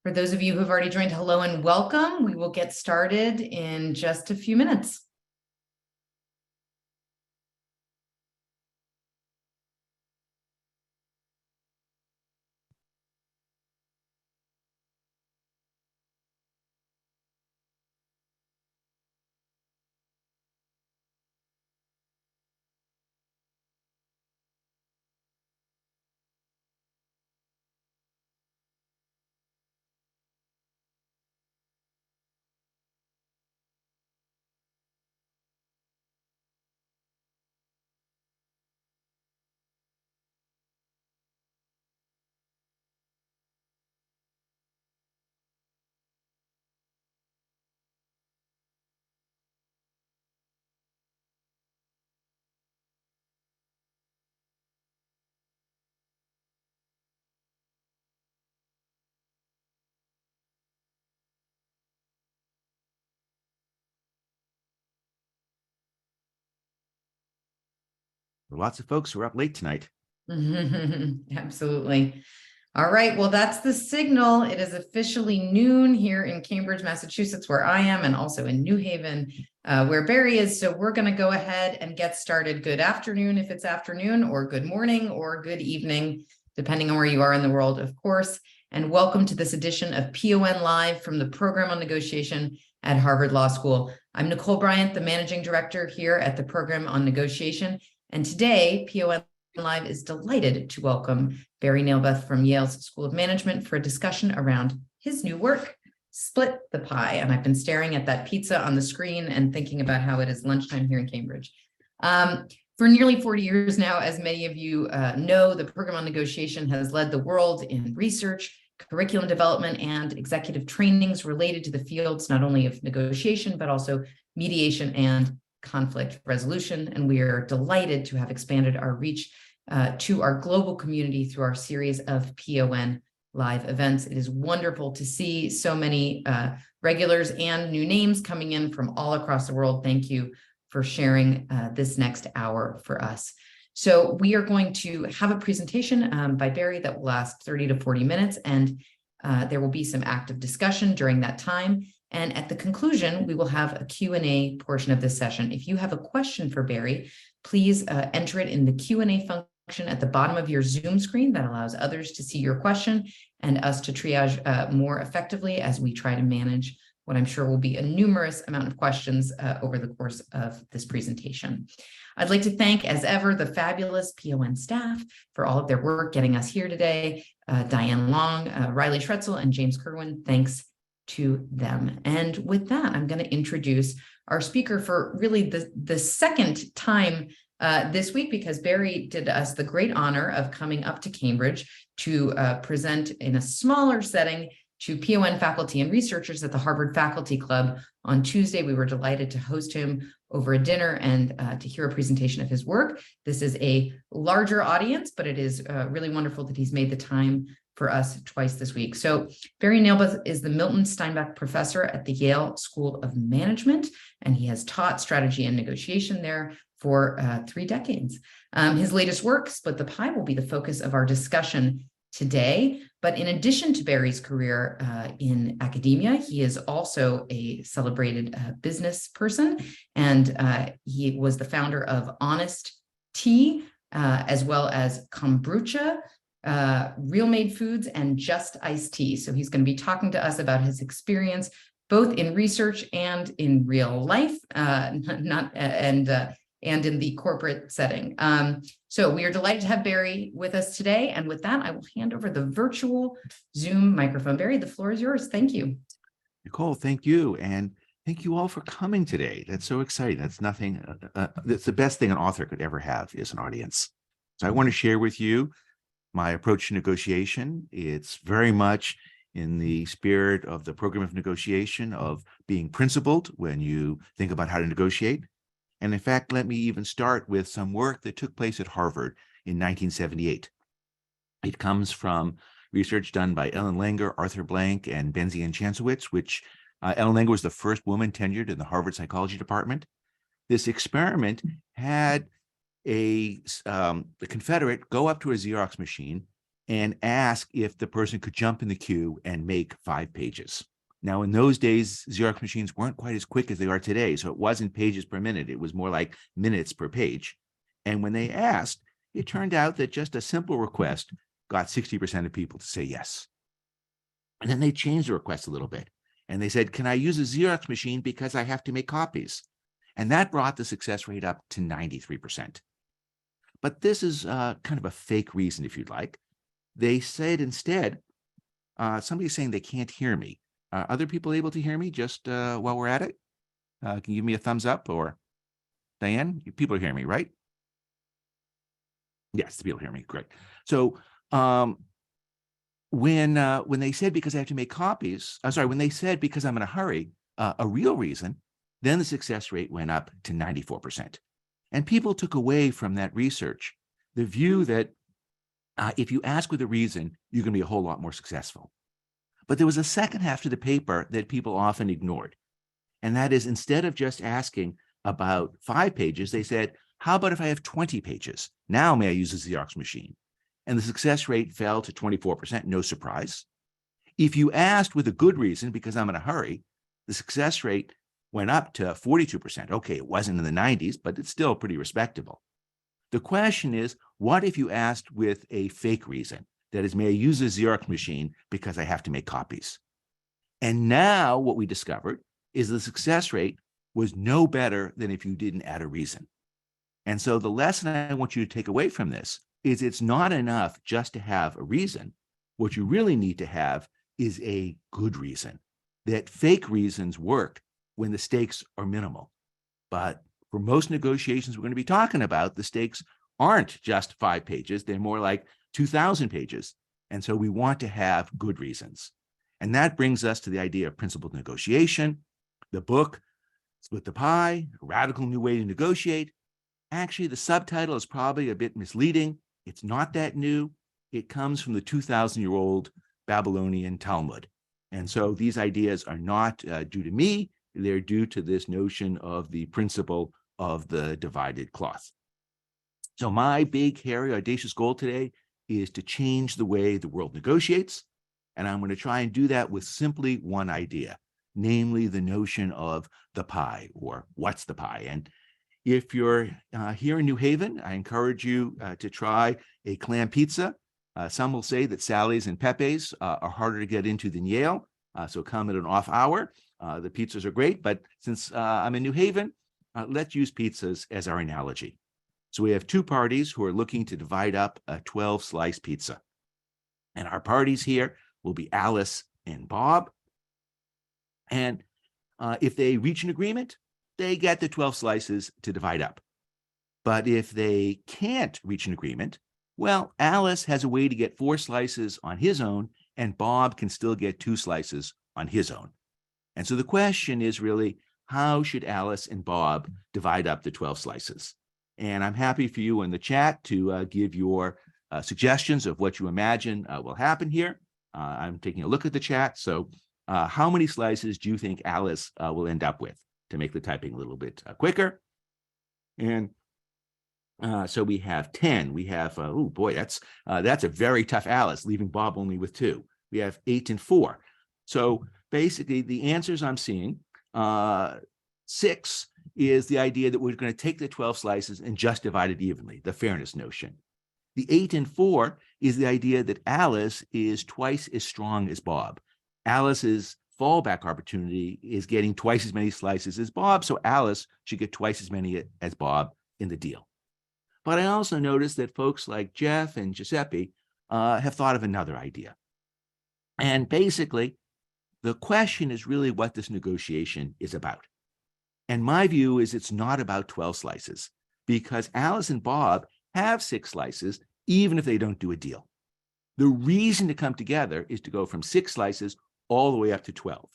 For those of you who've already joined, hello and welcome. We will get started in just a few minutes. Lots of folks who are up late tonight. Absolutely. All right. Well, that's the signal. It is officially noon here in Cambridge, Massachusetts, where I am, and also in New Haven, where Barry is. So we're going to go ahead and get started. Good afternoon, if it's afternoon, or good morning, or good evening, depending on where you are in the world, of course. And welcome to this edition of PON Live from the Program on Negotiation at Harvard Law School. I'm Nicole Bryant, the Managing Director here at the Program on Negotiation. And today, PON Live is delighted to welcome Barry Nalebuff from Yale's School of Management for a discussion around his new work, Split the Pie. And I've been staring at that pizza on the screen and thinking about how it is lunchtime here in Cambridge. For nearly 40 years now, as many of you know, the Program on Negotiation has led the world in research, curriculum development, and executive trainings related to the fields not only of negotiation, but also mediation and conflict resolution. And we are delighted to have expanded our reach to our global community through our series of PON live events. It is wonderful to see so many regulars and new names coming in from all across the world. Thank you for sharing this next hour for us. So we are going to have a presentation by Barry that will last 30 to 40 minutes, and there will be some active discussion during that time. And at the conclusion, we will have a Q&A portion of this session. If you have a question for Barry, please enter it in the Q&A function at the bottom of your Zoom screen. That allows others to see your question and us to triage more effectively as we try to manage what I'm sure will be a numerous amount of questions over the course of this presentation. I'd like to thank, as ever, the fabulous PON staff for all of their work getting us here today. Diane Long, Riley Schretzel, and James Kerwin, thanks to them. And with that, I'm going to introduce our speaker for really the second time this week, because Barry did us the great honor of coming up to Cambridge to present in a smaller setting to PON faculty and researchers at the Harvard Faculty Club on Tuesday. We were delighted to host him over a dinner and to hear a presentation of his work. This is a larger audience, but it is really wonderful that he's made the time for us twice this week. So Barry Nalebuff is the Milton Steinbeck Professor at the Yale School of Management, and he has taught strategy and negotiation there for 3 decades. His latest work, Split the Pie, will be the focus of our discussion today. But in addition to Barry's career in academia, he is also a celebrated business person, and he was the founder of Honest Tea, as well as Kombucha, Real Made Foods, and Just Iced Tea. So he's going to be talking to us about his experience both in research and in real life, and in the corporate setting. So we are delighted to have Barry with us today. And with that, I will hand over the virtual Zoom microphone. Barry, the floor is yours. Thank you. Nicole, thank you. And thank you all for coming today. That's so exciting. That's nothing, that's the best thing an author could ever have is an audience. So I want to share with you my approach to negotiation. It's very much in the spirit of the program of negotiation, of being principled when you think about how to negotiate. And in fact, let me even start with some work that took place at Harvard in 1978. It comes from research done by Ellen Langer, Arthur Blank, and Benzian Chancewicz, which Ellen Langer was the first woman tenured in the Harvard Psychology Department. This experiment had a Confederate go up to a Xerox machine and ask if the person could jump in the queue and make 5 pages. Now, in those days, Xerox machines weren't quite as quick as they are today. So it wasn't pages per minute. It was more like minutes per page. And when they asked, it turned out that just a simple request got 60% of people to say yes. And then they changed the request a little bit. And they said, can I use a Xerox machine because I have to make copies? And that brought the success rate up to 93%. But this is kind of a fake reason, if you'd like. They said instead, somebody's saying they can't hear me. Are other people able to hear me just while we're at it? Can you give me a thumbs up? Or Diane, people are hearing me, right? Yes, the people hear me. Great. So when they said because I have to make copies, when they said because I'm in a hurry, a real reason, then the success rate went up to 94%. And people took away from that research the view that if you ask with a reason, you're going to be a whole lot more successful. But there was a second half to the paper that people often ignored. And that is, instead of just asking about 5 pages, they said, how about if I have 20 pages? Now may I use a Xerox machine? And the success rate fell to 24%, no surprise. If you asked with a good reason, because I'm in a hurry, the success rate went up to 42%. Okay, it wasn't in the 90s, but it's still pretty respectable. The question is, what if you asked with a fake reason? That is, may I use a Xerox machine because I have to make copies? And now what we discovered is the success rate was no better than if you didn't add a reason. And so the lesson I want you to take away from this is it's not enough just to have a reason. What you really need to have is a good reason. That fake reasons work when the stakes are minimal. But for most negotiations we're going to be talking about, the stakes aren't just 5 pages. They're more like 2,000 pages. And so we want to have good reasons. And that brings us to the idea of principled negotiation, the book, Split the Pie, A Radical New Way to Negotiate. Actually, the subtitle is probably a bit misleading. It's not that new. It comes from the 2,000-year-old Babylonian Talmud. And so these ideas are not due to me. They're due to this notion of the principle of the divided cloth. So my big, hairy, audacious goal today is to change the way the world negotiates. And I'm going to try and do that with simply one idea, namely the notion of the pie, or what's the pie. And if you're here in New Haven, I encourage you to try a clam pizza. Some will say that Sally's and Pepe's are harder to get into than Yale, so come at an off hour. The pizzas are great, but since I'm in New Haven, let's use pizzas as our analogy. So we have 2 parties who are looking to divide up a 12-slice pizza. And our parties here will be Alice and Bob. And if they reach an agreement, they get the 12 slices to divide up. But if they can't reach an agreement, well, Alice has a way to get 4 slices on his own, and Bob can still get 2 slices on his own. And so the question is really, how should Alice and Bob divide up the 12 slices? And I'm happy for you in the chat to give your suggestions of what you imagine will happen here. I'm taking a look at the chat. So how many slices do you think Alice will end up with, to make the typing a little bit quicker? And so we have 10. We have, oh boy, that's a very tough Alice, leaving Bob only with 2. We have 8 and 4. So basically the answers I'm seeing, 6 is the idea that we're going to take the 12 slices and just divide it evenly, the fairness notion. The 8 and 4 is the idea that Alice is twice as strong as Bob. Alice's fallback opportunity is getting twice as many slices as Bob, so Alice should get twice as many as Bob in the deal. But I also noticed that folks like Jeff and Giuseppe have thought of another idea. And basically, the question is really what this negotiation is about. And my view is it's not about 12 slices, because Alice and Bob have 6 slices, even if they don't do a deal. The reason to come together is to go from 6 slices all the way up to 12.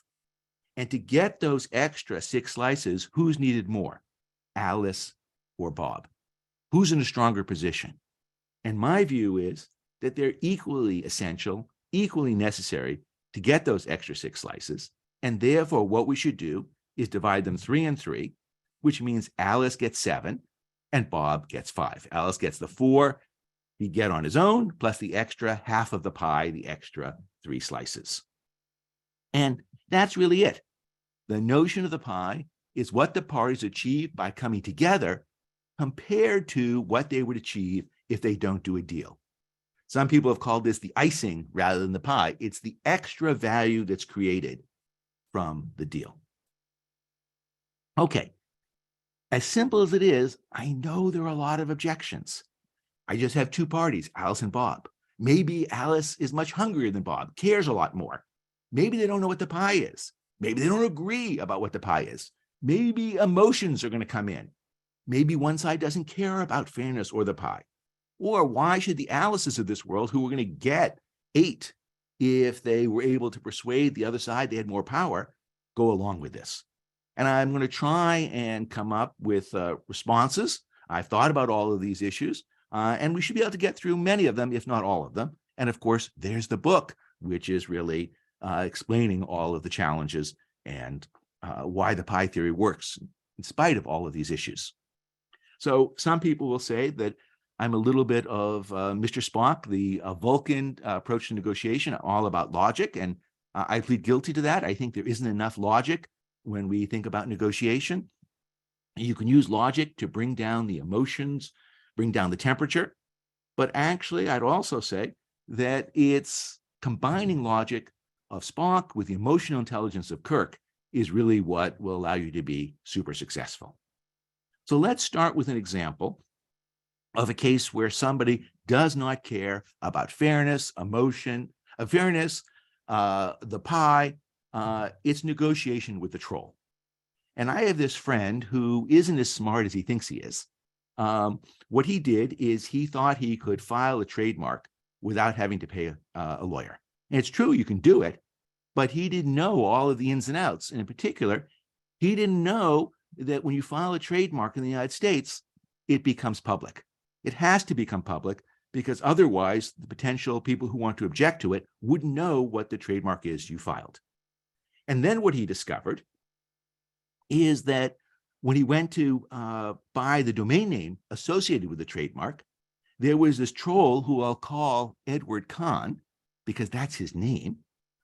And to get those extra 6 slices, who's needed more, Alice or Bob? Who's in a stronger position? And my view is that they're equally essential, equally necessary to get those extra 6 slices. And therefore, what we should do is divide them 3 and 3, which means Alice gets 7 and Bob gets 5. Alice gets the 4, he'd get on his own, plus the extra half of the pie, the extra 3 slices. And that's really it. The notion of the pie is what the parties achieve by coming together compared to what they would achieve if they don't do a deal. Some people have called this the icing rather than the pie. It's the extra value that's created from the deal. Okay, as simple as it is, I know there are a lot of objections. I just have 2 parties, Alice and Bob. Maybe Alice is much hungrier than Bob, cares a lot more. Maybe they don't know what the pie is. Maybe they don't agree about what the pie is. Maybe emotions are going to come in. Maybe one side doesn't care about fairness or the pie. Or why should the Alices of this world, who were going to get 8 if they were able to persuade the other side they had more power, go along with this? And I'm going to try and come up with responses. I've thought about all of these issues, and we should be able to get through many of them, if not all of them. And of course, there's the book, which is really explaining all of the challenges and why the pie theory works in spite of all of these issues. So some people will say that I'm a little bit of Mr. Spock, the Vulcan approach to negotiation, all about logic, and I plead guilty to that. I think there isn't enough logic when we think about negotiation. You can use logic to bring down the emotions, bring down the temperature, but actually I'd also say that it's combining logic of Spock with the emotional intelligence of Kirk is really what will allow you to be super successful. So let's start with an example of a case where somebody does not care about fairness, emotion, fairness, the pie, it's negotiation with the troll. And I have this friend who isn't as smart as he thinks he is. What he did is he thought he could file a trademark without having to pay a lawyer. And it's true, you can do it, but he didn't know all of the ins and outs. And in particular, he didn't know that when you file a trademark in the United States, it becomes public. It has to become public because otherwise the potential people who want to object to it wouldn't know what the trademark is you filed. And then what he discovered is that when he went to buy the domain name associated with the trademark, there was this troll who I'll call Edward Kahn, because that's his name,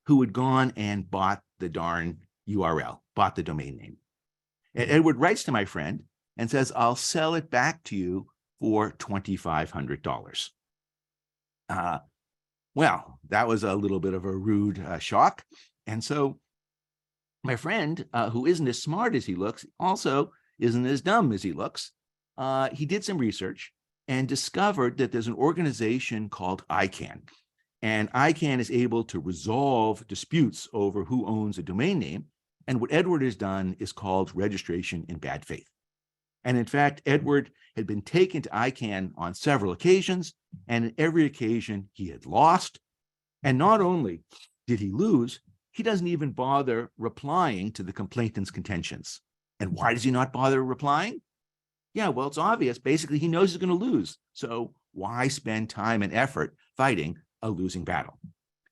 who had gone and bought the darn URL, bought the domain name. And Edward writes to my friend and says, I'll sell it back to you for $2,500. Well, that was a little bit of a rude shock. And so my friend, who isn't as smart as he looks, also isn't as dumb as he looks, he did some research and discovered that there's an organization called ICANN. And ICANN is able to resolve disputes over who owns a domain name. And what Edward has done is called registration in bad faith. And in fact, Edward had been taken to ICANN on several occasions, and in every occasion he had lost. And not only did he lose, he doesn't even bother replying to the complainant's contentions. And why does he not bother replying? Yeah, well, it's obvious. Basically, he knows he's going to lose. So why spend time and effort fighting a losing battle?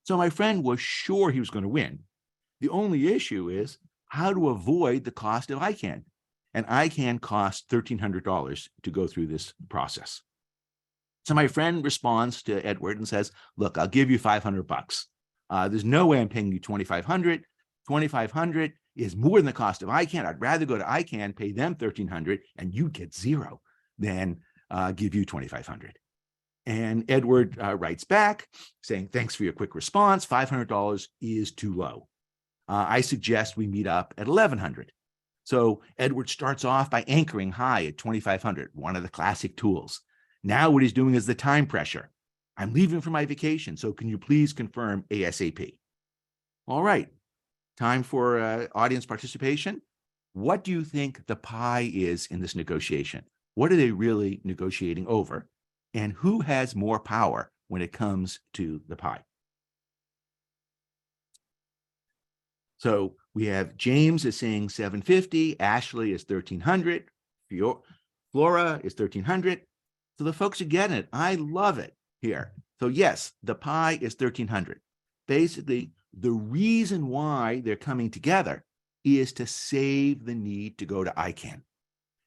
So my friend was sure he was going to win. The only issue is how to avoid the cost of ICANN. And ICANN costs $1,300 to go through this process. So my friend responds to Edward and says, look, I'll give you $500. There's no way I'm paying you $2,500. $2,500 is more than the cost of ICANN. I'd rather go to ICANN, pay them $1,300, and you get zero than give you $2,500. And Edward writes back saying, thanks for your quick response. $500 is too low. I suggest we meet up at $1,100. So Edward starts off by anchoring high at $2,500, one of the classic tools. Now what he's doing is the time pressure. I'm leaving for my vacation, so can you please confirm ASAP? All right, time for audience participation. What do you think the pie is in this negotiation? What are they really negotiating over? And who has more power when it comes to the pie? So we have James is saying 750, Ashley is 1,300, Flora is 1,300. So the folks are getting it. I love it here. So yes, the pie is 1,300. Basically, the reason why they're coming together is to save the need to go to ICANN.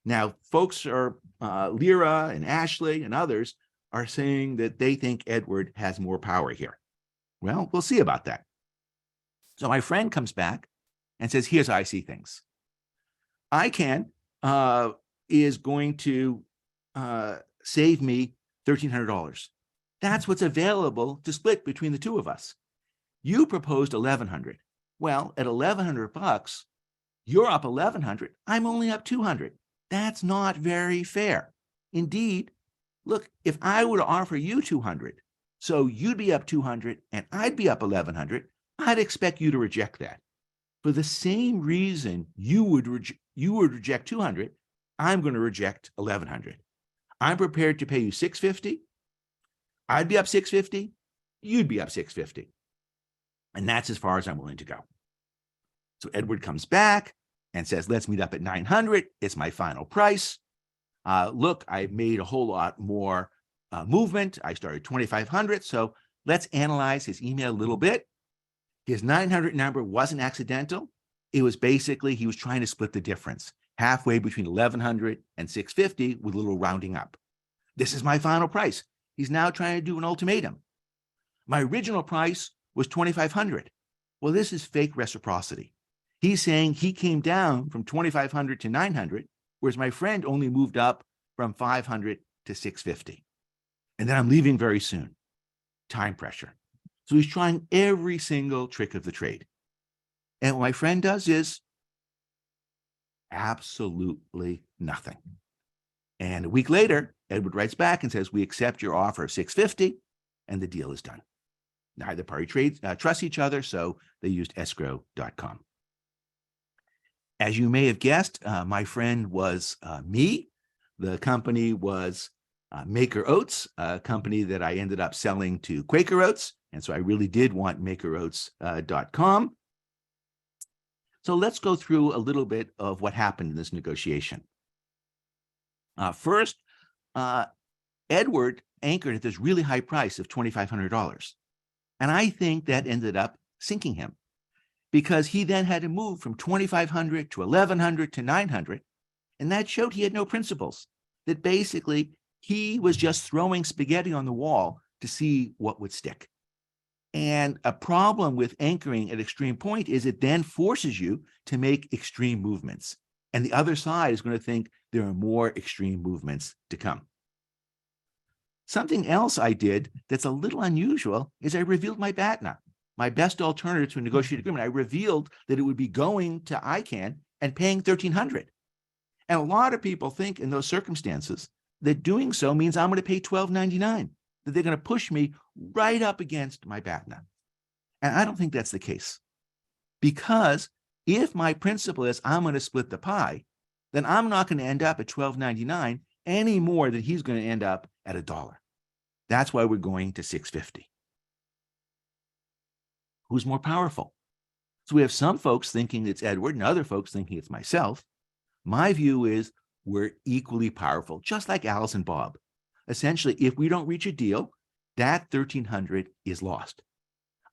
Now, folks are Lyra and Ashley and others are saying that they think Edward has more power here. Well, we'll see about that. So my friend comes back and says, here's how I see things. ICANN is going to save me $1,300. That's what's available to split between the two of us. You proposed $1,100. Well, at $1,100, you're up $1,100. I'm only up $200. That's not very fair. Indeed, look, if I were to offer you $200, so you'd be up $200 and I'd be up $1,100, I'd expect you to reject that. For the same reason you would reject $200, I'm going to reject $1,100. I'm prepared to pay you $650. I'd be up $650. You'd be up $650. And that's as far as I'm willing to go. So Edward comes back and says, let's meet up at $900. It's my final price. Look, I made a whole lot more movement. I started $2,500. So let's analyze his email a little bit. His 900 number wasn't accidental. It was basically, he was trying to split the difference halfway between 1,100 and 650 with a little rounding up. This is my final price. He's now trying to do an ultimatum. My original price was 2,500. Well, this is fake reciprocity. He's saying he came down from 2,500 to 900, whereas my friend only moved up from 500 to 650. And then I'm leaving very soon. Time pressure. So he's trying every single trick of the trade. And what my friend does is absolutely nothing. And a week later, Edward writes back and says, we accept your offer of 650, and the deal is done. Neither party trusts each other, so they used escrow.com. As you may have guessed, my friend was me. The company was Maker Oats, a company that I ended up selling to Quaker Oats. And so I really did want makeroats.com. So let's go through a little bit of what happened in this negotiation. First, Edward anchored at this really high price of $2,500. And I think that ended up sinking him because he then had to move from 2,500 to 1,100 to 900. And that showed he had no principles, that basically he was just throwing spaghetti on the wall to see what would stick. And a problem with anchoring at extreme point is it then forces you to make extreme movements. And the other side is going to think there are more extreme movements to come. Something else I did that's a little unusual is I revealed my BATNA, my best alternative to a negotiated agreement. I revealed that it would be going to ICANN and paying $1,300. And a lot of people think in those circumstances that doing so means I'm going to pay $1,299, that they're going to push me right up against my BATNA. And I don't think that's the case. Because if my principle is I'm going to split the pie, then I'm not going to end up at $1,299 any more than he's going to end up at $1. That's why we're going to $650. Who's more powerful? So we have some folks thinking it's Edward and other folks thinking it's myself. My view is we're equally powerful, just like Alice and Bob. Essentially, if we don't reach a deal, that $1,300 is lost.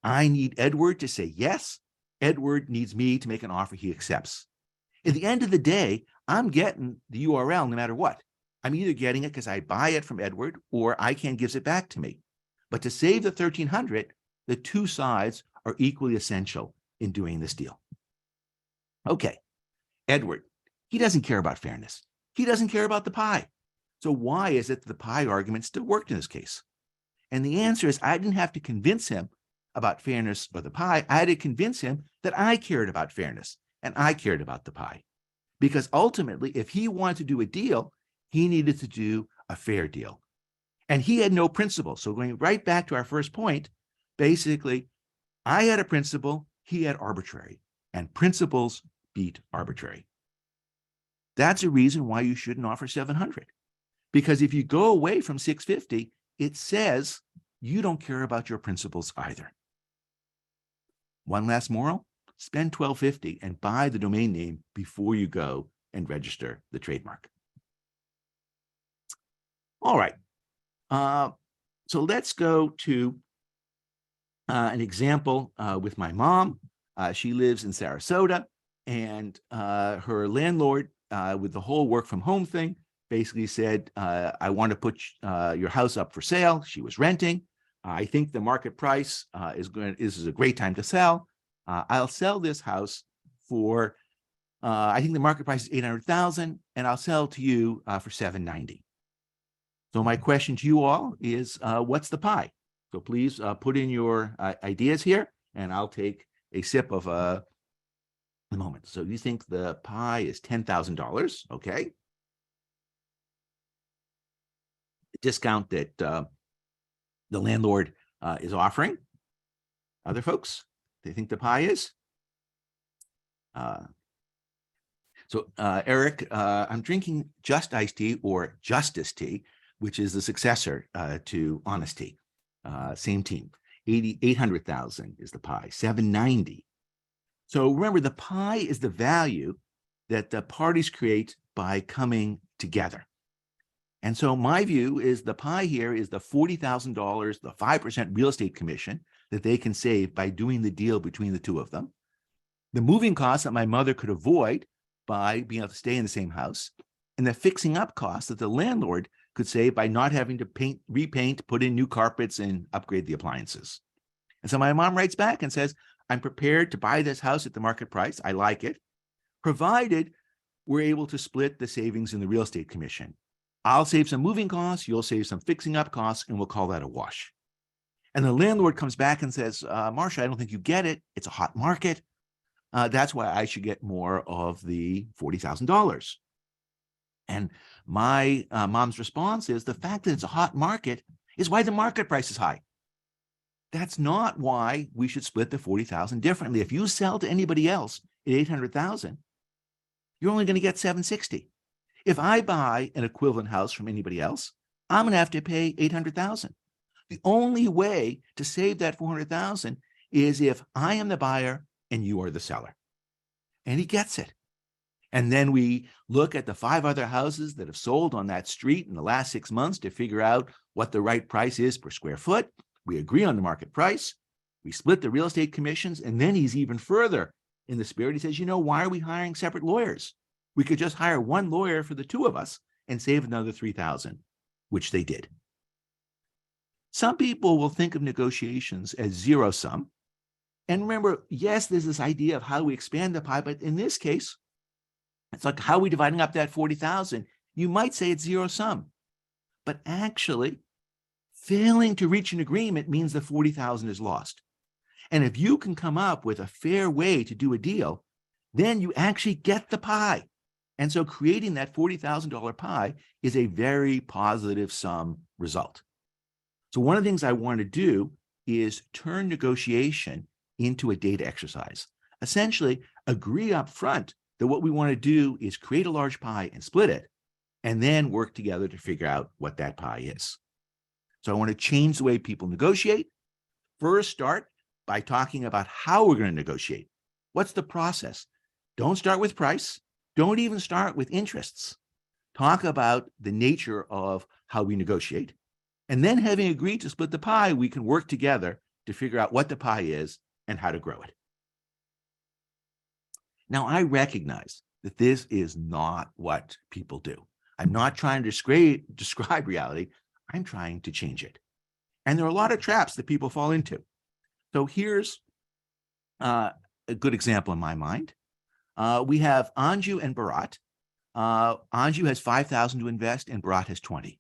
I need Edward to say yes. Edward needs me to make an offer he accepts. At the end of the day, I'm getting the URL no matter what. I'm either getting it because I buy it from Edward or ICANN gives it back to me. But to save the $1,300, the two sides are equally essential in doing this deal. Okay, Edward, he doesn't care about fairness. He doesn't care about the pie. So why is it that the pie argument still worked in this case? And the answer is I didn't have to convince him about fairness or the pie. I had to convince him that I cared about fairness and I cared about the pie. Because ultimately, if he wanted to do a deal, he needed to do a fair deal. And he had no principle. So going right back to our first point, basically, I had a principle, he had arbitrary, and principles beat arbitrary. That's a reason why you shouldn't offer 700. Because if you go away from 650, it says you don't care about your principles either. One last moral, spend $1,250 and buy the domain name before you go and register the trademark. All right. So let's go to an example with my mom. She lives in Sarasota, and her landlord, with the whole work from home thing, basically said, I want to put your house up for sale. She was renting. I think the market price is a great time to sell. I'll sell this house for, I think the market price is 800,000, and I'll sell to you for 790. So my question to you all is, what's the pie? So please put in your ideas here, and I'll take a sip of a moment. So you think the pie is $10,000, okay? The discount that the landlord is offering. Other folks, they think the pie is? Eric, I'm drinking Just Iced Tea or Justice Tea, which is the successor to Honest Tea. Same team. 800,000 is the pie. 790. So remember, the pie is the value that the parties create by coming together. And so my view is the pie here is the $40,000, the 5% real estate commission that they can save by doing the deal between the two of them. The moving costs that my mother could avoid by being able to stay in the same house, and the fixing up costs that the landlord could save by not having to paint, repaint, put in new carpets, and upgrade the appliances. And so my mom writes back and says, I'm prepared to buy this house at the market price. I like it, provided we're able to split the savings in the real estate commission. I'll save some moving costs, you'll save some fixing up costs, and we'll call that a wash. And the landlord comes back and says, Marcia, I don't think you get it. It's a hot market. That's why I should get more of the $40,000. And my mom's response is, the fact that it's a hot market is why the market price is high. That's not why we should split the $40,000 differently. If you sell to anybody else at $800,000, you're only going to get $760. If I buy an equivalent house from anybody else, I'm going to have to pay $800,000. The only way to save that $400,000 is if I am the buyer and you are the seller. And he gets it. And then we look at the 5 other houses that have sold on that street in the last 6 months to figure out what the right price is per square foot. We agree on the market price. We split the real estate commissions. And then he's even further in the spirit. He says, you know, why are we hiring separate lawyers? We could just hire one lawyer for the two of us and save another $3,000, which they did. Some people will think of negotiations as zero sum. And remember, yes, there's this idea of how we expand the pie, but in this case, it's like, how are we dividing up that 40,000? You might say it's zero sum, but actually failing to reach an agreement means the 40,000 is lost. And if you can come up with a fair way to do a deal, then you actually get the pie. And so creating that $40,000 pie is a very positive sum result. So one of the things I want to do is turn negotiation into a data exercise. Essentially, agree up front that what we want to do is create a large pie and split it, and then work together to figure out what that pie is. So I want to change the way people negotiate. First, start by talking about how we're going to negotiate. What's the process? Don't start with price. Don't even start with interests. Talk about the nature of how we negotiate. And then, having agreed to split the pie, we can work together to figure out what the pie is and how to grow it. Now, I recognize that this is not what people do. I'm not trying to describe reality. I'm trying to change it. And there are a lot of traps that people fall into. So here's a good example in my mind. We have Anju and Bharat. Anju has $5,000 to invest and Bharat has $20,000.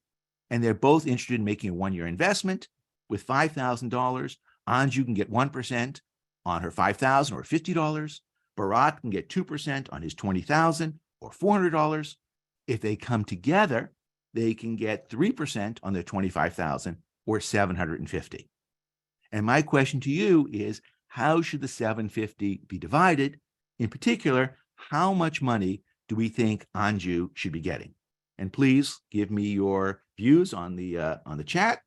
And they're both interested in making a one-year investment. With $5,000, Anju can get 1% on her $5,000 or $50. Bharat can get 2% on his $20,000 or $400. If they come together, they can get 3% on their $25,000 or $750. And my question to you is, how should the $750 be divided? In particular, how much money do we think Anju should be getting? And please give me your views on the chat.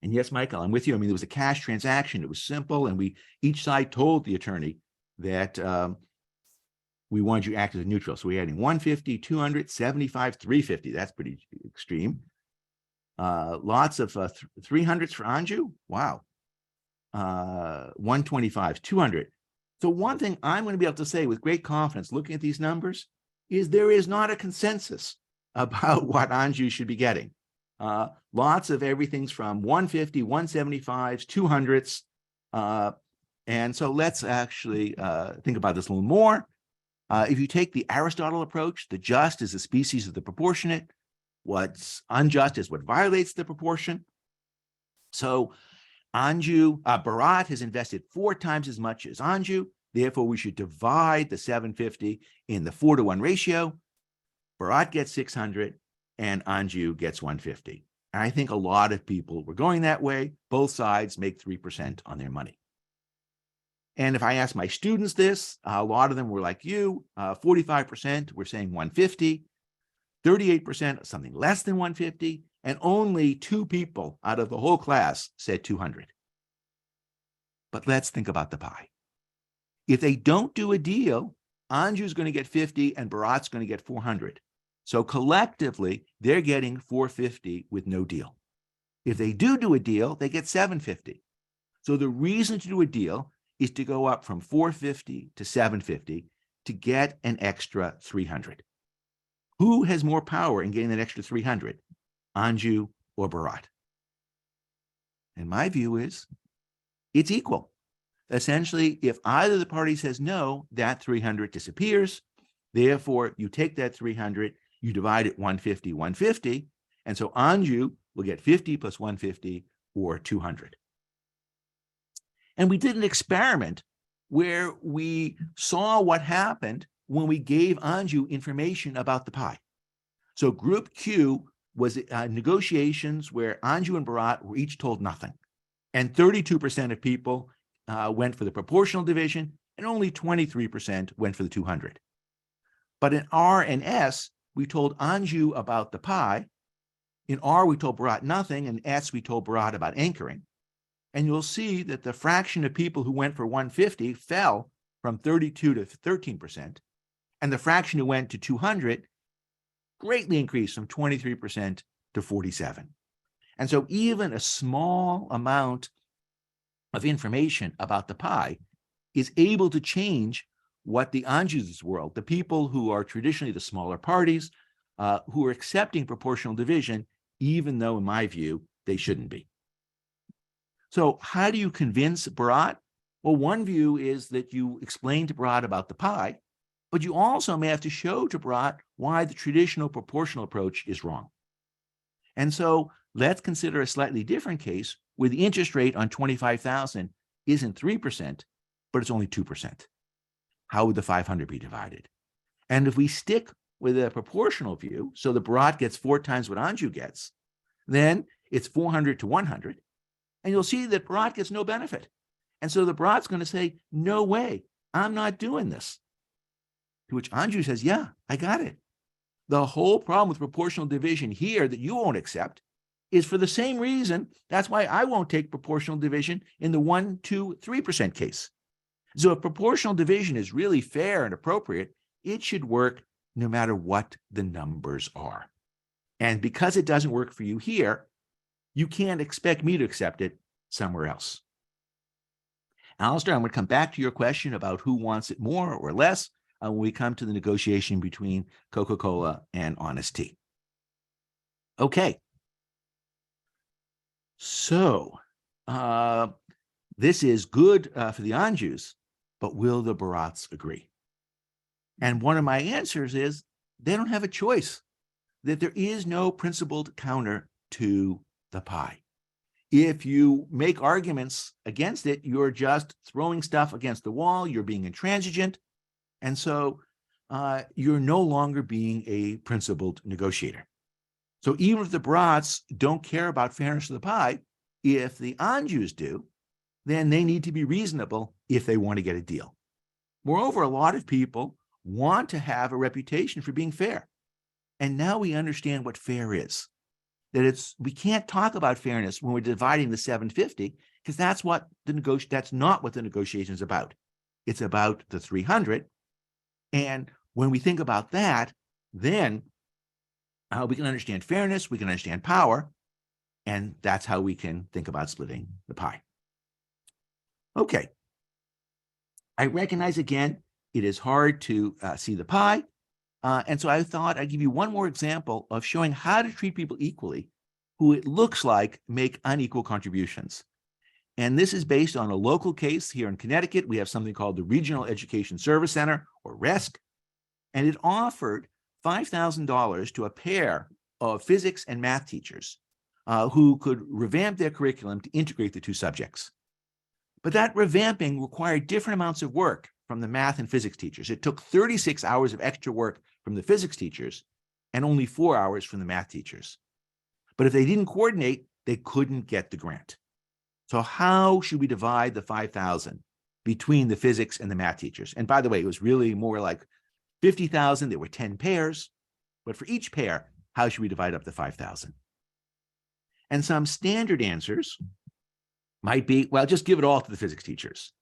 And yes, Michael, I'm with you. I mean, there was a cash transaction. It was simple. And each side told the attorney that we wanted you to act as a neutral. So we're adding 150, 200, 75, 350. That's pretty extreme. Lots of 300s for Anju. Wow. 125, 200. So one thing I'm going to be able to say with great confidence, looking at these numbers, is there is not a consensus about what Anju should be getting. Lots of everything's from 150, 175s, 200s. And so let's actually think about this a little more. If you take the Aristotle approach, the just is the species of the proportionate. What's unjust is what violates the proportion. So Bharat has invested 4 times as much as Anju. Therefore, we should divide the 750 in the 4-to-1 ratio. Bharat gets 600 and Anju gets 150. And I think a lot of people were going that way. Both sides make 3% on their money. And if I ask my students this, a lot of them were like you, 45% were saying 150, 38% something less than 150, and only 2 people out of the whole class said 200. But let's think about the pie. If they don't do a deal, Anju's going to get 50 and Bharat's going to get 400. So collectively, they're getting 450 with no deal. If they do a deal, they get 750. So the reason to do a deal is to go up from 450 to 750 to get an extra 300. Who has more power in getting that extra 300, Anju or Bharat? And my view is it's equal. Essentially, if either the party says no, that 300 disappears. Therefore, you take that 300, you divide it 150, 150, and so Anju will get 50 plus 150 or 200. And we did an experiment where we saw what happened when we gave Anju information about the pie. So group Q was negotiations where Anju and Bharat were each told nothing. And 32% of people went for the proportional division, and only 23% went for the 200. But in R and S, we told Anju about the pie. In R, we told Bharat nothing. In S, we told Bharat about anchoring. And you'll see that the fraction of people who went for 150 fell from 32 to 13%. And the fraction who went to 200 greatly increased from 23% to 47%. And so even a small amount of information about the pie is able to change what the Anju's world, the people who are traditionally the smaller parties, who are accepting proportional division, even though, in my view, they shouldn't be. So how do you convince Bharat? Well, one view is that you explain to Bharat about the pie, but you also may have to show to Bharat why the traditional proportional approach is wrong. And so let's consider a slightly different case where the interest rate on 25,000 isn't 3%, but it's only 2%. How would the 500 be divided? And if we stick with a proportional view, so the Bharat gets 4 times what Anju gets, then it's 400 to 100. And you'll see that Bharat gets no benefit. And so the Bharat's going to say, no way, I'm not doing this. To which Anju says, yeah, I got it. The whole problem with proportional division here that you won't accept is for the same reason. That's why I won't take proportional division in the 1, 2, 3% case. So if proportional division is really fair and appropriate, it should work no matter what the numbers are. And because it doesn't work for you here, you can't expect me to accept it somewhere else. Alistair, I'm going to come back to your question about who wants it more or less when we come to the negotiation between Coca-Cola and Honest Tea. Okay. So this is good for the Anjus, but will the Bharats agree? And one of my answers is they don't have a choice, that there is no principled counter to the pie. If you make arguments against it, you're just throwing stuff against the wall, you're being intransigent, and so you're no longer being a principled negotiator. So even if the Bharats don't care about fairness of the pie, if the Anjus do, then they need to be reasonable if they want to get a deal. Moreover, a lot of people want to have a reputation for being fair. And now we understand what fair is. That we can't talk about fairness when we're dividing the 750, because that's not what the negotiation is about. It's about the 300. And when we think about that, then we can understand fairness, we can understand power, and that's how we can think about splitting the pie. Okay. I recognize again, it is hard to see the pie. And so I thought I'd give you one more example of showing how to treat people equally who it looks like make unequal contributions. And this is based on a local case here in Connecticut. We have something called the Regional Education Service Center, or RESC, and it offered $5,000 to a pair of physics and math teachers who could revamp their curriculum to integrate the two subjects. But that revamping required different amounts of work from the math and physics teachers. It took 36 hours of extra work from the physics teachers and only 4 hours from the math teachers. But if they didn't coordinate, they couldn't get the grant. So how should we divide the 5,000 between the physics and the math teachers? And by the way, it was really more like 50,000. There were 10 pairs, but for each pair, how should we divide up the 5,000? And some standard answers might be, well, just give it all to the physics teachers.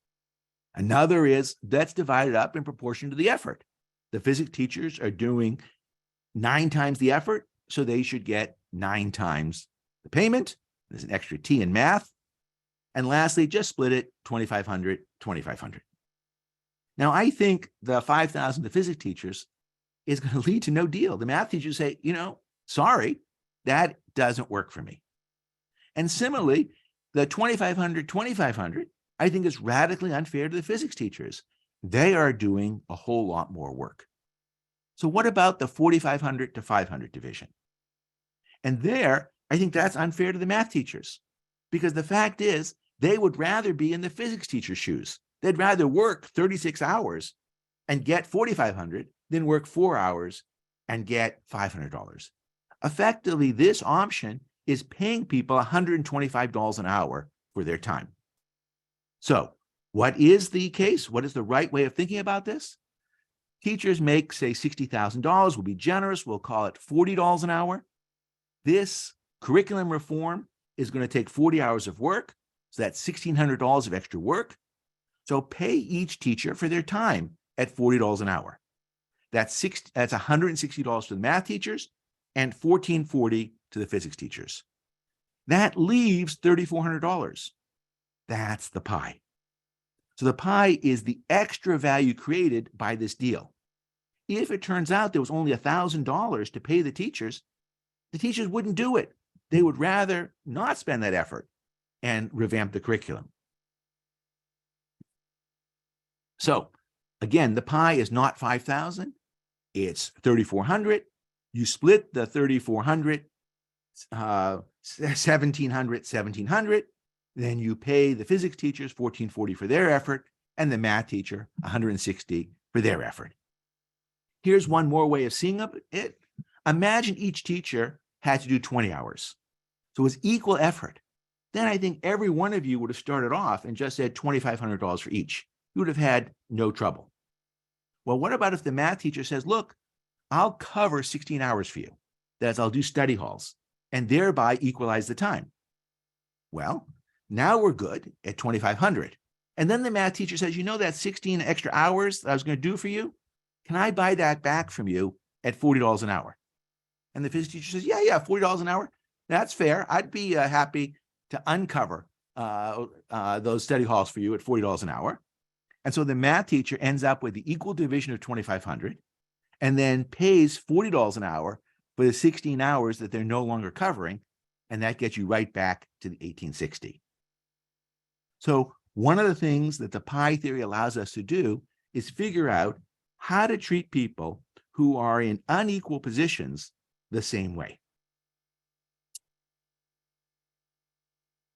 Another is, let's divide it up in proportion to the effort. The physics teachers are doing 9 times the effort, so they should get 9 times the payment. There's an extra T in math. And lastly, just split it 2,500, 2,500. Now, I think the 5,000 the physics teachers is going to lead to no deal. The math teachers say, sorry, that doesn't work for me. And similarly, the 2,500, 2,500, I think is radically unfair to the physics teachers. They are doing a whole lot more work. So what about the 4,500 to 500 division? And there, I think that's unfair to the math teachers, because the fact is they would rather be in the physics teacher's shoes. They'd rather work 36 hours and get 4,500 than work 4 hours and get $500. Effectively, this option is paying people $125 an hour for their time. So what is the case? What is the right way of thinking about this? Teachers make, say, $60,000. We'll be generous. We'll call it $40 an hour. This curriculum reform is going to take 40 hours of work. So that's $1,600 of extra work. So pay each teacher for their time at $40 an hour. That's $160 to the math teachers and $1,440 to the physics teachers. That leaves $3,400. That's the pie. So the pie is the extra value created by this deal. If it turns out there was only $1,000 to pay the teachers wouldn't do it. They would rather not spend that effort and revamp the curriculum. So again, the pie is not 5,000, it's 3,400. You split the 3,400, 1,700, 1,700. Then you pay the physics teachers $1,440 for their effort and the math teacher $160 for their effort. Here's one more way of seeing it. Imagine each teacher had to do 20 hours. So it was equal effort. Then I think every one of you would have started off and just said $2,500 for each. You would have had no trouble. Well, what about if the math teacher says, look, I'll cover 16 hours for you. That is, I'll do study halls and thereby equalize the time. Well, now we're good at 2,500. And then the math teacher says, that 16 extra hours that I was going to do for you, can I buy that back from you at $40 an hour? And the physics teacher says, yeah, $40 an hour. That's fair. I'd be happy to uncover those study halls for you at $40 an hour. And so the math teacher ends up with the equal division of 2,500 and then pays $40 an hour for the 16 hours that they're no longer covering. And that gets you right back to the 1860. So one of the things that the pie theory allows us to do is figure out how to treat people who are in unequal positions the same way.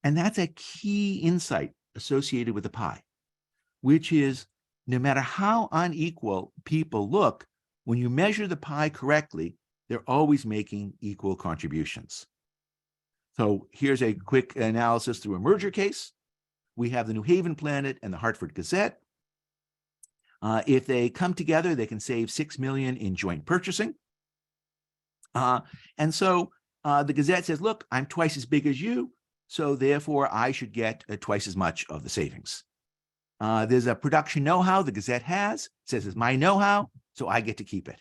And that's a key insight associated with the pie, which is no matter how unequal people look, when you measure the pie correctly, they're always making equal contributions. So here's a quick analysis through a merger case. We have the New Haven Planet and the Hartford Gazette. If they come together, they can save $6 million in joint purchasing. And so the Gazette says, look, I'm twice as big as you, so therefore I should get twice as much of the savings. There's a production know-how the Gazette has. It says it's my know-how, so I get to keep it.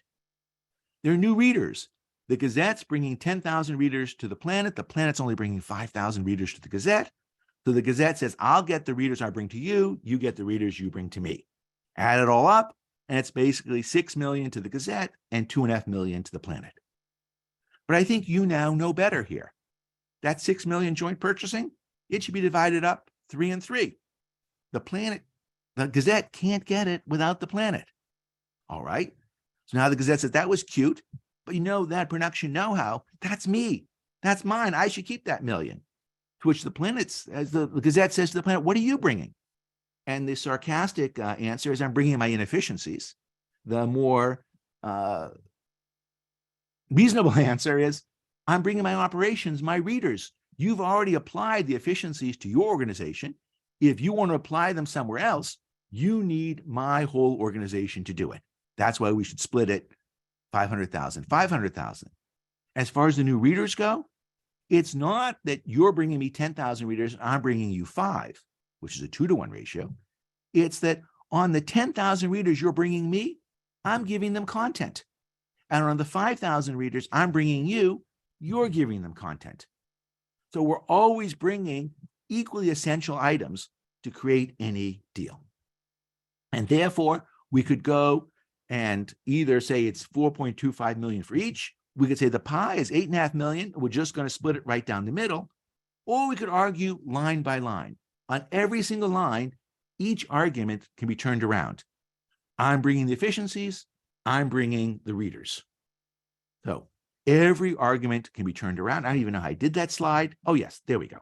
There are new readers. The Gazette's bringing 10,000 readers to the Planet. The Planet's only bringing 5,000 readers to the Gazette. So the Gazette says, I'll get the readers I bring to you. You get the readers you bring to me. Add it all up, and it's basically 6 million to the Gazette and 2.5 million to the Planet. But I think you now know better here. That 6 million joint purchasing, it should be divided up 3 and 3. The Gazette can't get it without the Planet. All right. So now the Gazette says that was cute, but you know that production know-how, that's me. That's mine. I should keep that million. To which the Planet, as the Gazette says to the Planet, what are you bringing? And the sarcastic answer is, I'm bringing my inefficiencies. The more reasonable answer is, I'm bringing my operations, my readers. You've already applied the efficiencies to your organization. If you want to apply them somewhere else, you need my whole organization to do it. That's why we should split it 500,000, 500,000. As far as the new readers go, it's not that you're bringing me 10,000 readers and I'm bringing you 5, which is a 2-to-1 ratio. It's that on the 10,000 readers you're bringing me, I'm giving them content. And on the 5,000 readers I'm bringing you, you're giving them content. So we're always bringing equally essential items to create any deal. And therefore, we could go and either say it's 4.25 million for each. We could say the pie is 8.5 million. We're just going to split it right down the middle. Or we could argue line by line. On every single line, each argument can be turned around. I'm bringing the efficiencies. I'm bringing the readers. So every argument can be turned around. I don't even know how I did that slide. Oh, yes, there we go.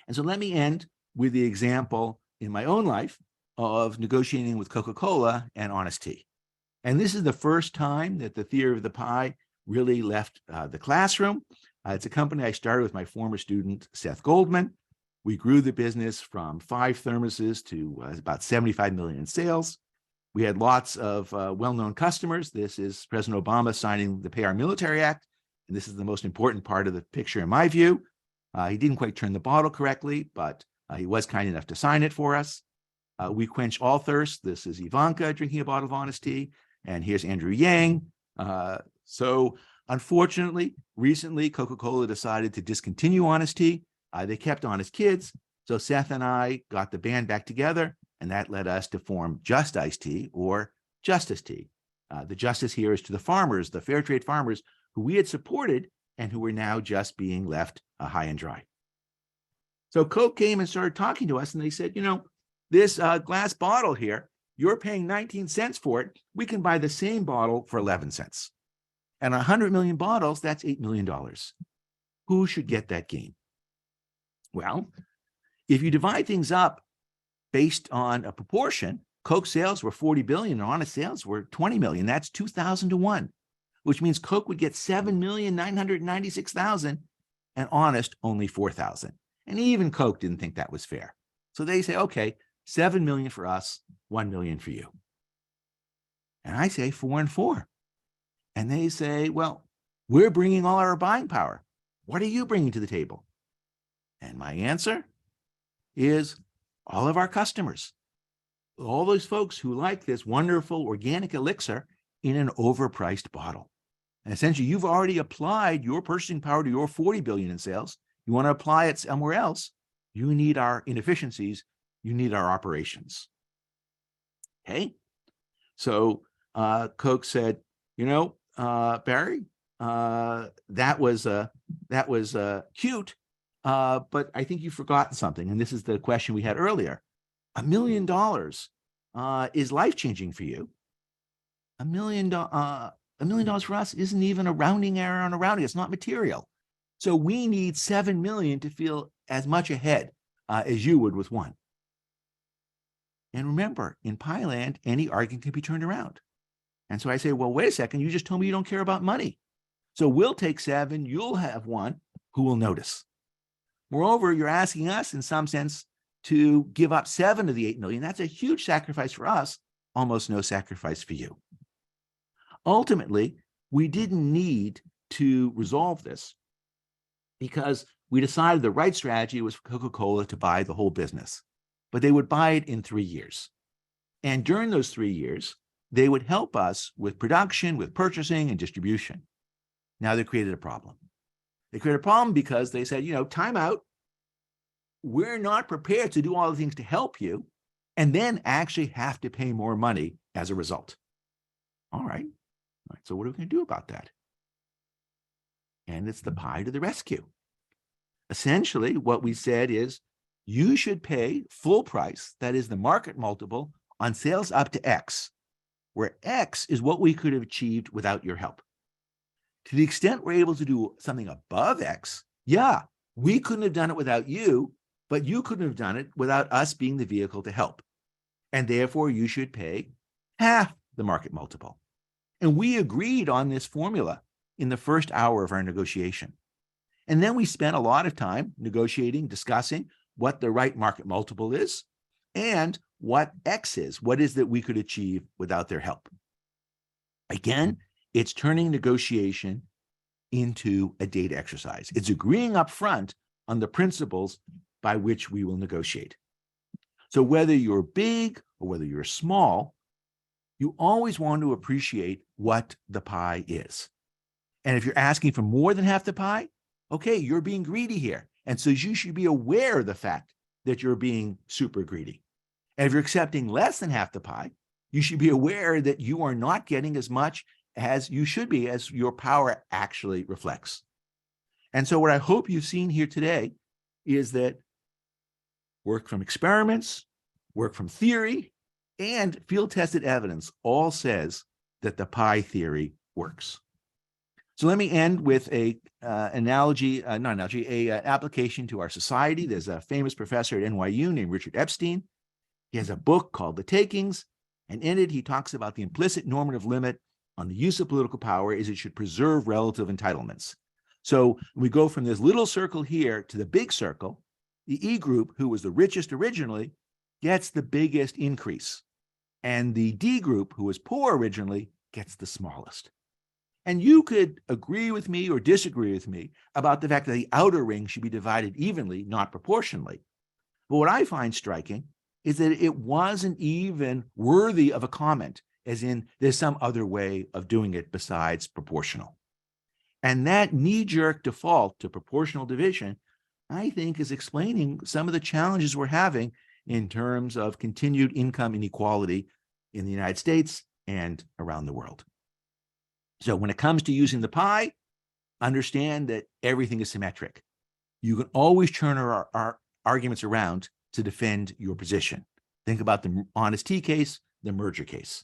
And so let me end with the example in my own life of negotiating with Coca-Cola and Honest Tea. And this is the first time that the theory of the pie really left the classroom. It's a company I started with my former student, Seth Goldman. We grew the business from 5 thermoses to about 75 million in sales. We had lots of well-known customers. This is President Obama signing the Pay Our Military Act. And this is the most important part of the picture in my view. He didn't quite turn the bottle correctly, but he was kind enough to sign it for us. We quench all thirst. This is Ivanka drinking a bottle of Honest Tea. And here's Andrew Yang. So unfortunately, recently, Coca-Cola decided to discontinue Honest Tea. They kept Honest Kids. So Seth and I got the band back together, and that led us to form Just Iced Tea, or Justice Tea. The justice here is to the farmers, the fair trade farmers who we had supported and who were now just being left high and dry. So Coke came and started talking to us, and they said, you know, this glass bottle here, you're paying 19 cents for it. We can buy the same bottle for 11 cents. And 100 million bottles, that's $8 million. Who should get that gain? Well, if you divide things up based on a proportion, Coke sales were 40 billion and Honest sales were 20 million. That's 2,000 to 1, which means Coke would get 7,996,000 and Honest only 4,000. And even Coke didn't think that was fair. So they say, okay, 7 million for us, 1 million for you. And I say 4 and 4. And they say, well, we're bringing all our buying power. What are you bringing to the table? And my answer is all of our customers, all those folks who like this wonderful organic elixir in an overpriced bottle. And essentially, you've already applied your purchasing power to your 40 billion in sales. You want to apply it somewhere else. You need our inefficiencies. You need our operations. Okay. So Coke said, you know, Barry, that was cute, but I think you've forgotten something. And this is the question we had earlier. $1 million is life-changing for you. $1 million for us isn't even a rounding error on a rounding. It's not material. So we need 7 million to feel as much ahead as you would with 1. And remember, in Pieland, any argument can be turned around. And so I say, well, wait a second. You just told me you don't care about money. So we'll take 7. You'll have 1 who will notice. Moreover, you're asking us in some sense to give up 7 of the 8 million. That's a huge sacrifice for us, almost no sacrifice for you. Ultimately, we didn't need to resolve this because we decided the right strategy was for Coca-Cola to buy the whole business, but they would buy it in 3 years. And during those 3 years, they would help us with production, with purchasing and distribution. Now they created a problem. They created a problem because they said, you know, time out. We're not prepared to do all the things to help you. and then actually have to pay more money as a result. All right. So what are we going to do about that? And it's the pie to the rescue. Essentially, what we said is you should pay full price, that is the market multiple, on sales up to X, where X is what we could have achieved without your help. To the extent we're able to do something above X, yeah, we couldn't have done it without you, but you couldn't have done it without us being the vehicle to help. And therefore, you should pay half the market multiple. And we agreed on this formula in the first hour of our negotiation. And then we spent a lot of time negotiating, discussing what the right market multiple is and what X is, what is that we could achieve without their help. Again, it's turning negotiation into a data exercise. It's agreeing up front on the principles by which we will negotiate. So whether you're big or whether you're small, you always want to appreciate what the pie is. And if you're asking for more than half the pie, okay, you're being greedy here. And so you should be aware of the fact that you're being super greedy. And if you're accepting less than half the pie, you should be aware that you are not getting as much as you should be, as your power actually reflects. And so what I hope you've seen here today is that work from experiments, work from theory, and field-tested evidence all says that the pie theory works. So let me end with a application to our society. There's a famous professor at NYU named Richard Epstein. He has a book called The Takings, and in it he talks about the implicit normative limit on the use of political power is it should preserve relative entitlements. So we go from this little circle here to the big circle. The E group, who was the richest originally, gets the biggest increase. And the D group, who was poor originally, gets the smallest. And you could agree with me or disagree with me about the fact that the outer ring should be divided evenly, not proportionally. But what I find striking is that it wasn't even worthy of a comment, as in there's some other way of doing it besides proportional. And that knee-jerk default to proportional division, I think, is explaining some of the challenges we're having in terms of continued income inequality in the United States and around the world. So when it comes to using the pie, understand that everything is symmetric. You can always turn our arguments around to defend your position. Think about the honest tea case, the merger case.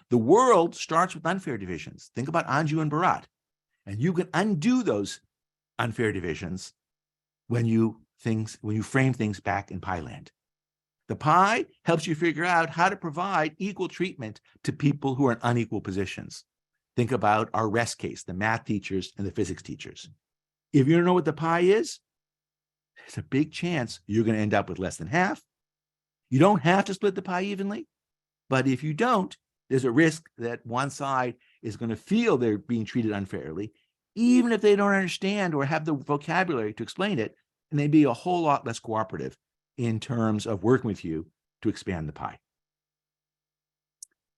The world starts with unfair divisions. Think about Anjou and Bharat. And you can undo those unfair divisions when you frame things back in pie land. The pie helps you figure out how to provide equal treatment to people who are in unequal positions. Think about our rest case, the math teachers and the physics teachers. If you don't know what the pie is, there's a big chance you're going to end up with less than half. You don't have to split the pie evenly, but if you don't, there's a risk that one side is going to feel they're being treated unfairly, even if they don't understand or have the vocabulary to explain it, and they'd be a whole lot less cooperative in terms of working with you to expand the pie.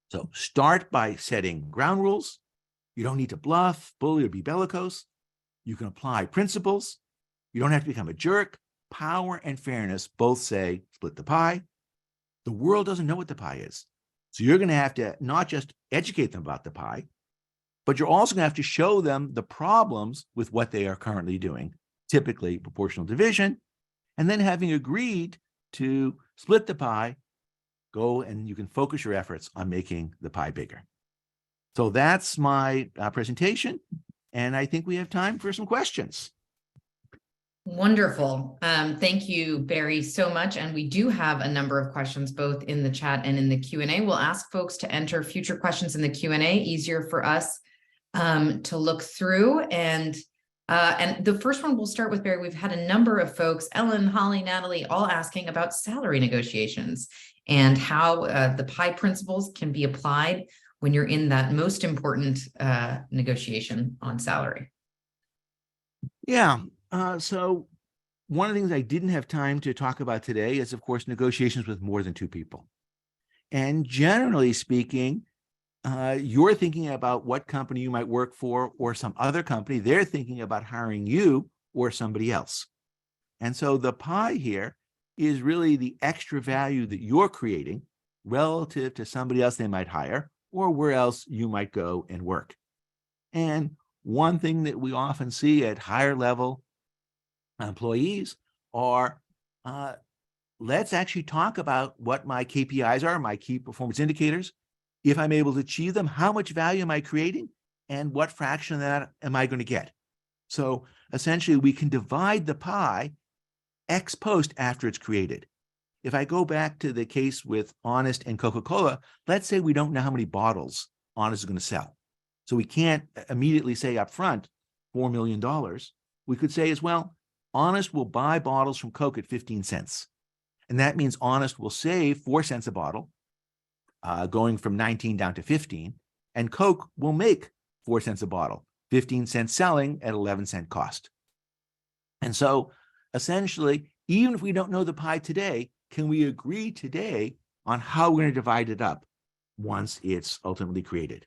So start by setting ground rules. You don't need to bluff, bully, or be bellicose. You can apply principles. You don't have to become a jerk. Power and fairness both say split the pie. The world doesn't know what the pie is. So you're going to have to not just educate them about the pie, but you're also going to have to show them the problems with what they are currently doing, typically proportional division. And then having agreed to split the pie, go and you can focus your efforts on making the pie bigger. So that's my presentation. And I think we have time for some questions. Wonderful. Thank you, Barry, so much. And we do have a number of questions, both in the chat and in the Q&A. We'll ask folks to enter future questions in the Q&A, easier for us to look through. And the first one, we'll start with Barry. We've had a number of folks, Ellen, Holly, Natalie, all asking about salary negotiations and how the pie principles can be applied when you're in that most important negotiation on salary. Yeah. So one of the things I didn't have time to talk about today is, of course, negotiations with more than two people. And generally speaking, you're thinking about what company you might work for or some other company. They're thinking about hiring you or somebody else. And so the pie here is really the extra value that you're creating relative to somebody else they might hire or where else you might go and work. And one thing that we often see at higher level employees are, let's actually talk about what my KPIs are, my key performance indicators. If I'm able to achieve them, how much value am I creating and what fraction of that am I going to get? So essentially we can divide the pie ex post after it's created. If I go back to the case with Honest and Coca-Cola, let's say we don't know how many bottles Honest is going to sell. So we can't immediately say up front, $4 million. We could say as well, Honest will buy bottles from Coke at 15 cents. And that means Honest will save 4 cents a bottle, going from 19 down to 15. And Coke will make 4 cents a bottle, 15 cents selling at 11-cent cost. And so essentially, even if we don't know the pie today, can we agree today on how we're going to divide it up once it's ultimately created?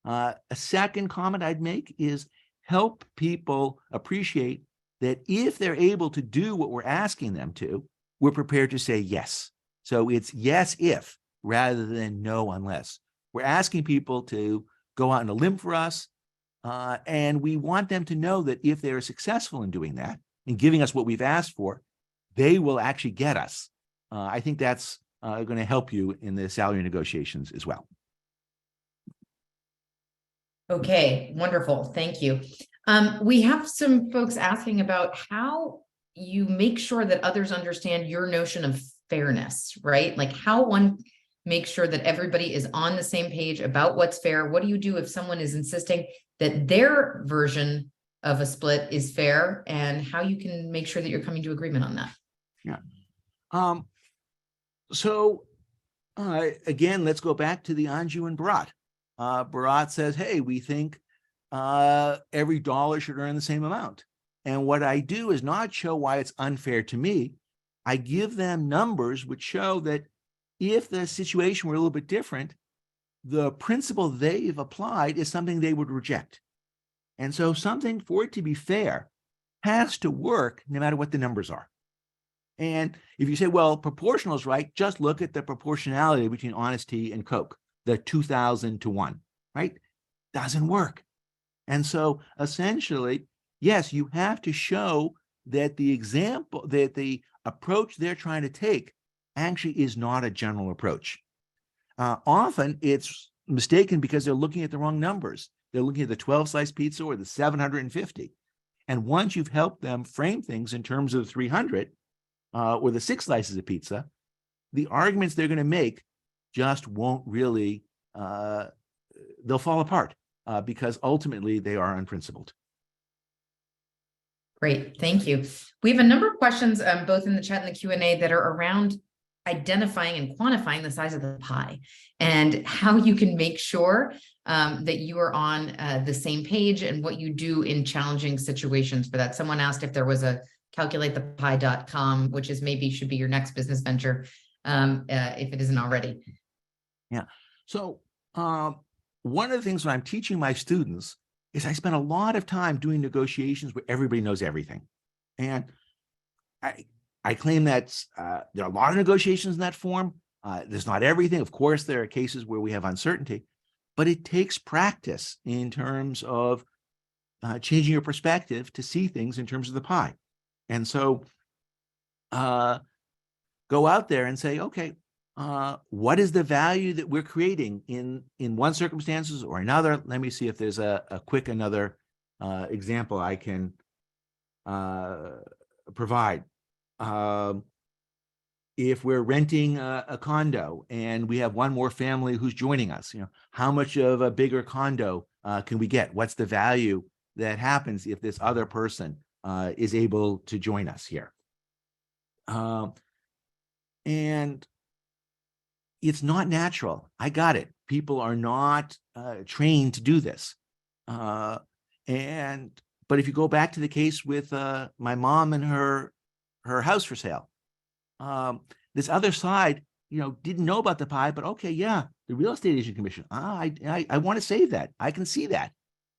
A second comment I'd make is help people appreciate that if they're able to do what we're asking them to, we're prepared to say yes. So it's yes if rather than no unless. We're asking people to go out on a limb for us, and we want them to know that if they're successful in doing that and giving us what we've asked for, they will actually get us. I think that's going to help you in the salary negotiations as well. Okay, wonderful. Thank you. We have some folks asking about how you make sure that others understand your notion of fairness, right? Like how one makes sure that everybody is on the same page about what's fair. What do you do if someone is insisting that their version of a split is fair, and how you can make sure that you're coming to agreement on that? Yeah. So again, let's go back to the Anju and Bharat. Bharat says, hey, we think every dollar should earn the same amount. And what I do is not show why it's unfair to me. I give them numbers which show that if the situation were a little bit different, the principle they've applied is something they would reject. And so something for it to be fair has to work no matter what the numbers are. And if you say, well, proportional is right, just look at the proportionality between Honest Tea and Coke, the 2,000 to 1, right? Doesn't work. And so essentially, yes, you have to show that the approach they're trying to take actually is not a general approach. Often it's mistaken because they're looking at the wrong numbers. They're looking at the 12-slice pizza or the 750. And once you've helped them frame things in terms of 300 or the 6 slices of pizza, the arguments they're going to make just won't really, they'll fall apart because ultimately they are unprincipled. Great, thank you. We have a number of questions, both in the chat and the Q&A, that are around identifying and quantifying the size of the pie and how you can make sure that you are on the same page and what you do in challenging situations for that. Someone asked if there was a calculatethepie.com, which is maybe should be your next business venture, if it isn't already. Yeah. So one of the things when I'm teaching my students is I spend a lot of time doing negotiations where everybody knows everything. And I claim that there are a lot of negotiations in that form. There's not everything. Of course, there are cases where we have uncertainty, but it takes practice in terms of changing your perspective to see things in terms of the pie. And so go out there and say, okay, what is the value that we're creating in one circumstances or another? Let me see if there's a quick another example I can provide. If we're renting a condo and we have one more family who's joining us, how much of a bigger condo can we get? What's the value that happens if this other person is able to join us here? And it's not natural. I got it. People are not trained to do this. But if you go back to the case with my mom and her house for sale, this other side, didn't know about the pie, but okay, yeah, the real estate agent commission. I want to save that. I can see that.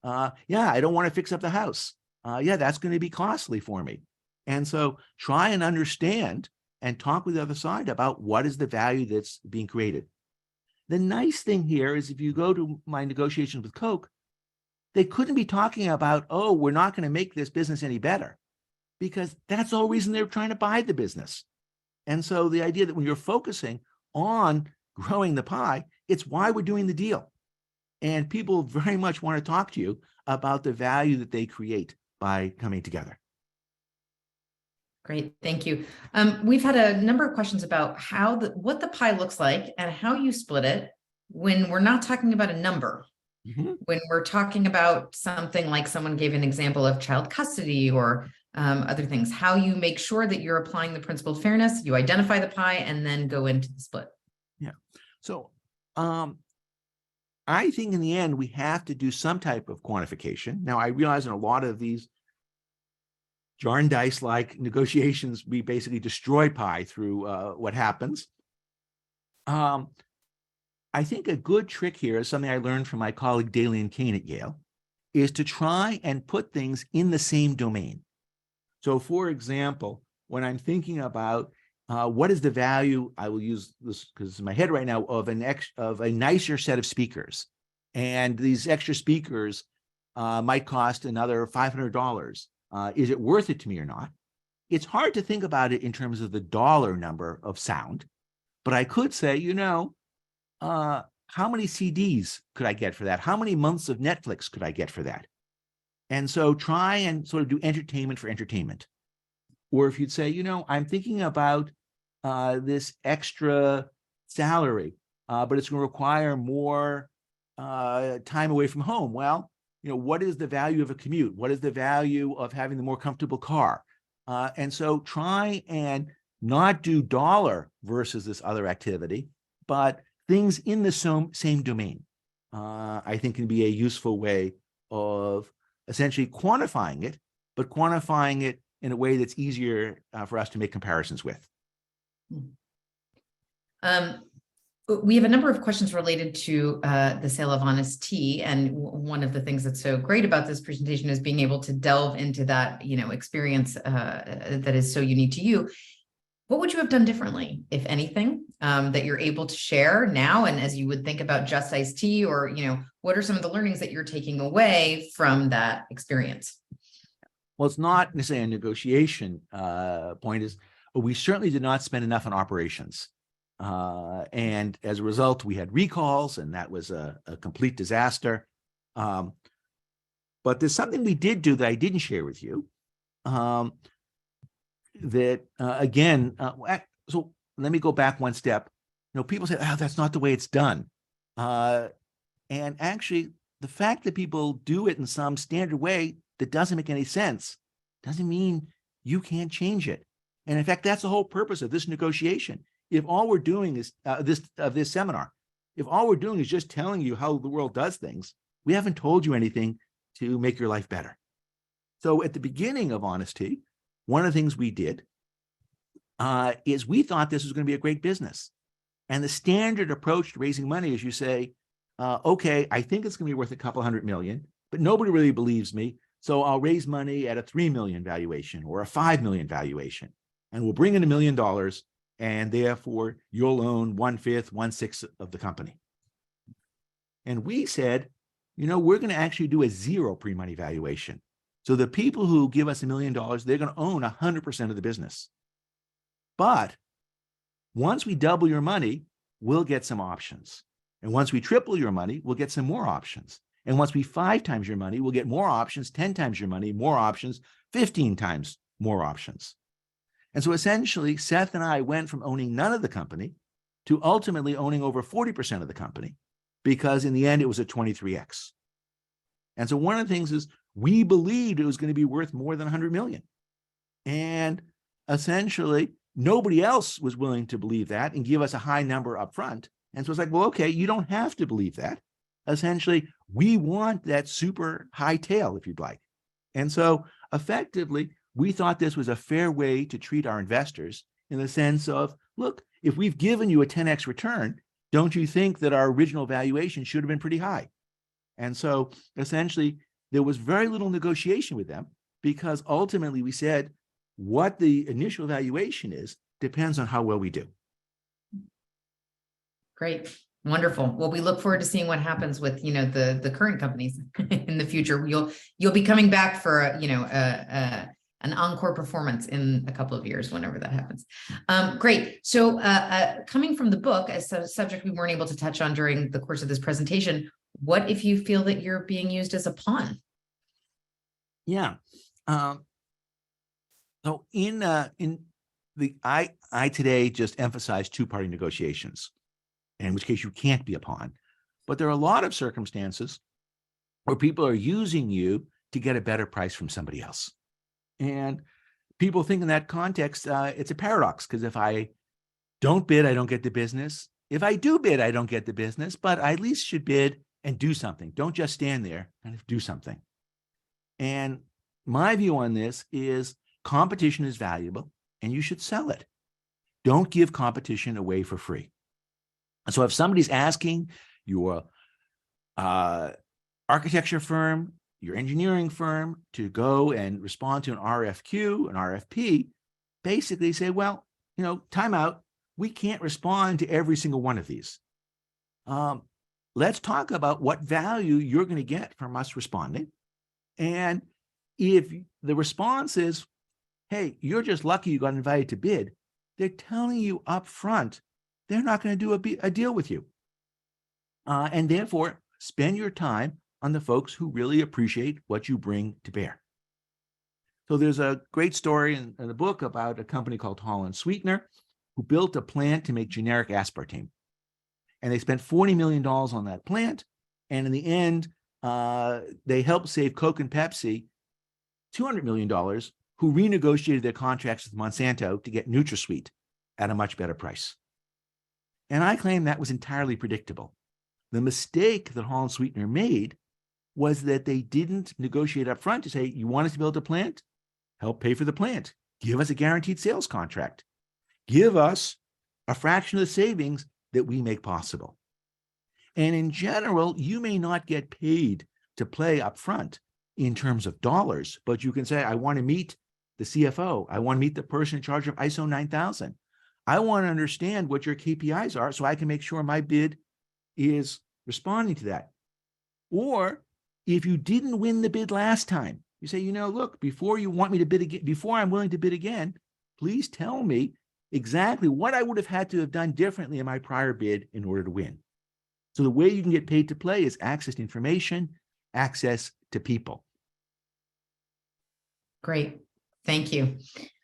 Yeah, I don't want to fix up the house. Yeah, that's going to be costly for me. And so try and understand and talk with the other side about what is the value that's being created. The nice thing here is if you go to my negotiations with Coke, they couldn't be talking about, oh, we're not going to make this business any better, because that's the whole reason they're trying to buy the business. And so the idea that when you're focusing on growing the pie, it's why we're doing the deal. And people very much want to talk to you about the value that they create by coming together. Great, thank you. We've had a number of questions about what the pie looks like and how you split it when we're not talking about a number. When we're talking about something like someone gave an example of child custody or other things, how you make sure that you're applying the principle of fairness, you identify the pie and then go into the split. Yeah. So I think in the end, we have to do some type of quantification. Now, I realize in a lot of these Jarndyce-like negotiations, we basically destroy pie through what happens. I think a good trick here is something I learned from my colleague Dalian Kane at Yale, is to try and put things in the same domain. So for example, when I'm thinking about what is the value, I will use this because it's in my head right now, of a nicer set of speakers. And these extra speakers might cost another $500. Is it worth it to me or not? It's hard to think about it in terms of the dollar number of sound, but I could say, how many CDs could I get for that? How many months of Netflix could I get for that? And so try and sort of do entertainment for entertainment. Or if you'd say, I'm thinking about this extra salary, but it's going to require more time away from home. Well, what is the value of a commute? What is the value of having the more comfortable car? And so try and not do dollar versus this other activity, but things in the same domain, I think can be a useful way of essentially quantifying it, but quantifying it in a way that's easier for us to make comparisons with. We have a number of questions related to the sale of Honest Tea, and one of the things that's so great about this presentation is being able to delve into that, experience that is so unique to you. What would you have done differently, if anything, that you're able to share now? And as you would think about Just Iced Tea, or, what are some of the learnings that you're taking away from that experience? Well, it's not necessarily a negotiation point, is we certainly did not spend enough on operations. And as a result, we had recalls, and that was a complete disaster. But there's something we did do that I didn't share with you. So let me go back one step. People say, oh, that's not the way it's done. And actually, the fact that people do it in some standard way that doesn't make any sense doesn't mean you can't change it. And in fact, that's the whole purpose of this negotiation. If all we're doing is this seminar, if all we're doing is just telling you how the world does things, we haven't told you anything to make your life better. So at the beginning of Honest Tea, one of the things we did is we thought this was going to be a great business. And the standard approach to raising money is you say, okay, I think it's going to be worth a couple $100 million, but nobody really believes me. So I'll raise money at a $3 million valuation or a $5 million valuation, and we'll bring in $1 million, and therefore you'll own 1/5, 1/6 of the company. And we said, we're going to actually do a 0 pre-money valuation. So the people who give us $1 million, they're going to own 100% of the business. But once we double your money, we'll get some options. And once we triple your money, we'll get some more options. And once we 5 times your money, we'll get more options, 10 times your money, more options, 15 times more options. And so essentially, Seth and I went from owning none of the company to ultimately owning over 40% of the company, because in the end, it was a 23x. And so one of the things is we believed it was going to be worth more than 100 million. And essentially, nobody else was willing to believe that and give us a high number up front. And so it's like, well, okay, you don't have to believe that. Essentially, we want that super high tail, if you'd like. And so effectively, we thought this was a fair way to treat our investors in the sense of, look, if we've given you a 10x return, don't you think that our original valuation should have been pretty high? And so essentially, there was very little negotiation with them, because ultimately we said, what the initial valuation is depends on how well we do. Great. Wonderful. Well, we look forward to seeing what happens with, the current companies in the future. You'll be coming back for an encore performance in a couple of years, whenever that happens. Great. So coming from the book, as a subject we weren't able to touch on during the course of this presentation, what if you feel that you're being used as a pawn? Yeah. So I today just emphasize two-party negotiations, in which case you can't be a pawn. But there are a lot of circumstances where people are using you to get a better price from somebody else. And people think in that context, it's a paradox, because if I don't bid, I don't get the business. If I do bid, I don't get the business, but I at least should bid and do something. Don't just stand there and do something. And my view on this is competition is valuable and you should sell it. Don't give competition away for free. So if somebody's asking your architecture firm, your engineering firm to go and respond to an RFQ, an RFP, basically say, well, time out. We can't respond to every single one of these. Let's talk about what value you're going to get from us responding. And if the response is, hey, you're just lucky you got invited to bid, they're telling you up front, they're not going to do a deal with you. And therefore, spend your time on the folks who really appreciate what you bring to bear. So there's a great story in the book about a company called Holland Sweetener, who built a plant to make generic aspartame. And they spent $40 million on that plant. And in the end, they helped save Coke and Pepsi $200 million, who renegotiated their contracts with Monsanto to get NutraSweet at a much better price. And I claim that was entirely predictable. The mistake that Holland Sweetener made was that they didn't negotiate up front to say, you want us to build a plant? Help pay for the plant. Give us a guaranteed sales contract. Give us a fraction of the savings that we make possible. And in general, you may not get paid to play up front in terms of dollars, but you can say, I want to meet the CFO. I want to meet the person in charge of ISO 9000. I want to understand what your KPIs are so I can make sure my bid is responding to that. Or if you didn't win the bid last time, you say, look, before you want me to bid again, before I'm willing to bid again, please tell me exactly what I would have had to have done differently in my prior bid in order to win. So the way you can get paid to play is access to information, access to people. Great. Thank you.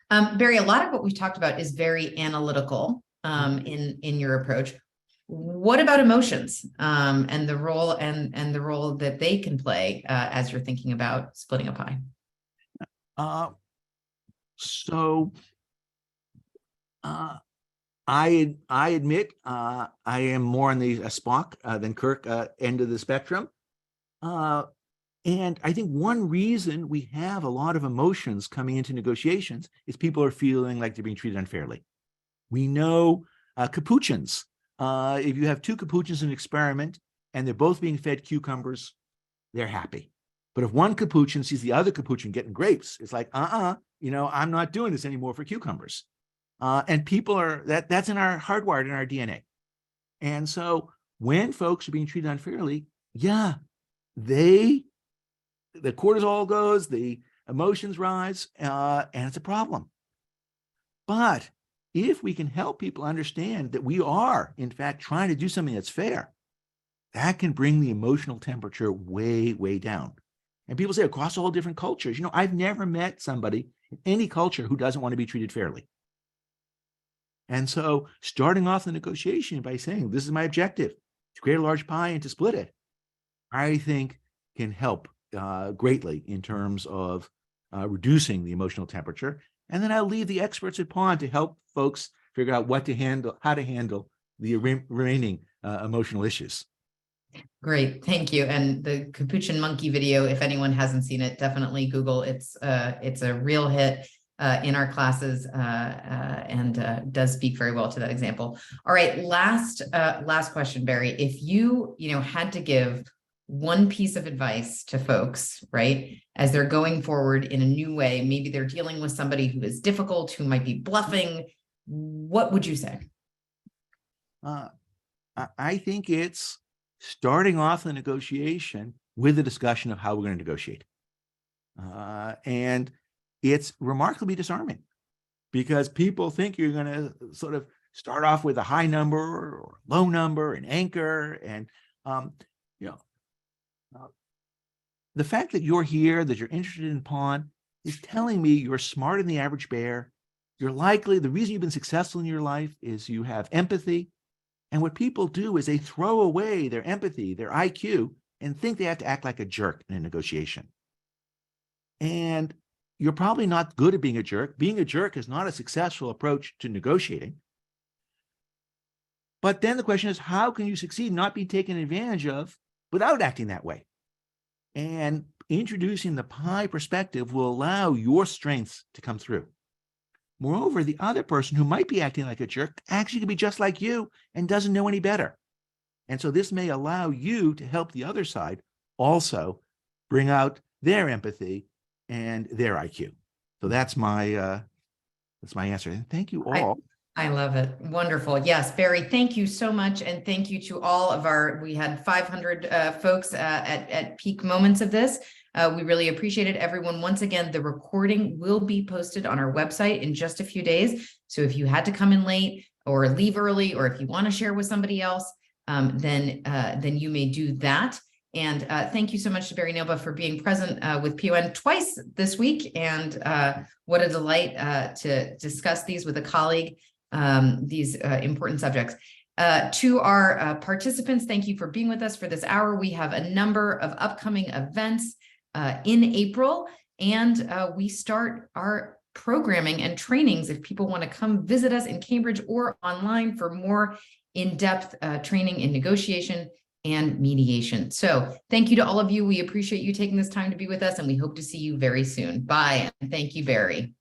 Barry, a lot of what we've talked about is very analytical in your approach. What about emotions and the role and the role that they can play as you're thinking about splitting a pie? I admit I am more on the Spock than Kirk end of the spectrum. And I think one reason we have a lot of emotions coming into negotiations is people are feeling like they're being treated unfairly. We know capuchins. If you have two capuchins in an experiment and they're both being fed cucumbers, they're happy. But if one capuchin sees the other capuchin getting grapes, it's like, I'm not doing this anymore for cucumbers. And people are, that's in our hardwired in our DNA. And so when folks are being treated unfairly, the cortisol goes, the emotions rise, and it's a problem. But if we can help people understand that we are, in fact, trying to do something that's fair, that can bring the emotional temperature way, way down. And people say across all different cultures, I've never met somebody in any culture who doesn't want to be treated fairly. And so starting off the negotiation by saying, this is my objective, to create a large pie and to split it, I think can help greatly in terms of reducing the emotional temperature. And then I'll leave the experts at PON to help folks figure out how to handle the remaining emotional issues. Great, thank you. And the Capuchin Monkey video, if anyone hasn't seen it, definitely Google. It's a real hit in our classes and does speak very well to that example. All right, last question, Barry. If you had to give one piece of advice to folks, right, as they're going forward in a new way, maybe they're dealing with somebody who is difficult, who might be bluffing, what would you say? I think it's starting off the negotiation with a discussion of how we're going to negotiate. And it's remarkably disarming because people think you're going to sort of start off with a high number or low number, an anchor. And, the fact that you're here, that you're interested in PON is telling me you're smarter than the average bear. You're likely, the reason you've been successful in your life is you have empathy. And what people do is they throw away their empathy, their IQ, and think they have to act like a jerk in a negotiation. And you're probably not good at being a jerk. Being a jerk is not a successful approach to negotiating. But then the question is, how can you succeed not being taken advantage of without acting that way? And introducing the pie perspective will allow your strengths to come through. Moreover, the other person who might be acting like a jerk actually could be just like you and doesn't know any better. And so this may allow you to help the other side also bring out their empathy and their IQ. So that's my answer. And thank you all. I love it. Wonderful. Yes, Barry, thank you so much. And thank you to all of we had 500 folks at peak moments of this. We really appreciate it. Everyone, once again, the recording will be posted on our website in just a few days. So if you had to come in late or leave early, or if you want to share with somebody else, then you may do that. And thank you so much to Barry Nalebuff for being present with PON twice this week. And what a delight to discuss these with a colleague, these important subjects. To our participants, thank you for being with us for this hour. We have a number of upcoming events in April, and we start our programming and trainings if people want to come visit us in Cambridge or online for more in-depth training in negotiation and mediation. So thank you to all of you. We appreciate you taking this time to be with us, and we hope to see you very soon. Bye, and thank you, Barry.